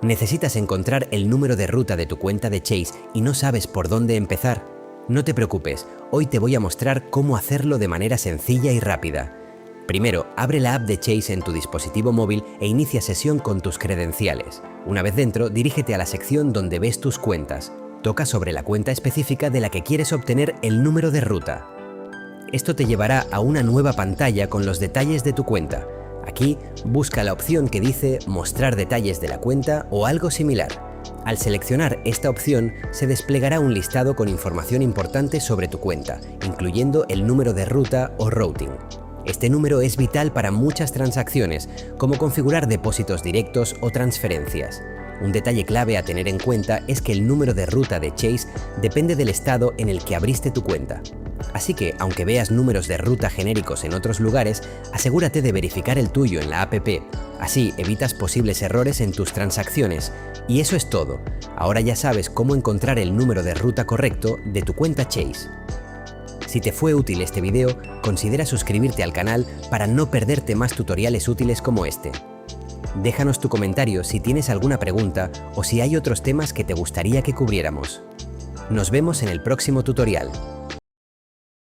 ¿Necesitas encontrar el número de ruta de tu cuenta de Chase y no sabes por dónde empezar? No te preocupes, hoy te voy a mostrar cómo hacerlo de manera sencilla y rápida. Primero, abre la app de Chase en tu dispositivo móvil e inicia sesión con tus credenciales. Una vez dentro, dirígete a la sección donde ves tus cuentas. Toca sobre la cuenta específica de la que quieres obtener el número de ruta. Esto te llevará a una nueva pantalla con los detalles de tu cuenta. Aquí, busca la opción que dice Mostrar detalles de la cuenta o algo similar. Al seleccionar esta opción, se desplegará un listado con información importante sobre tu cuenta, incluyendo el número de ruta o routing. Este número es vital para muchas transacciones, como configurar depósitos directos o transferencias. Un detalle clave a tener en cuenta es que el número de ruta de Chase depende del estado en el que abriste tu cuenta. Así que, aunque veas números de ruta genéricos en otros lugares, asegúrate de verificar el tuyo en la app. Así evitas posibles errores en tus transacciones. Y eso es todo. Ahora ya sabes cómo encontrar el número de ruta correcto de tu cuenta Chase. Si te fue útil este video, considera suscribirte al canal para no perderte más tutoriales útiles como este. Déjanos tu comentario si tienes alguna pregunta o si hay otros temas que te gustaría que cubriéramos. Nos vemos en el próximo tutorial.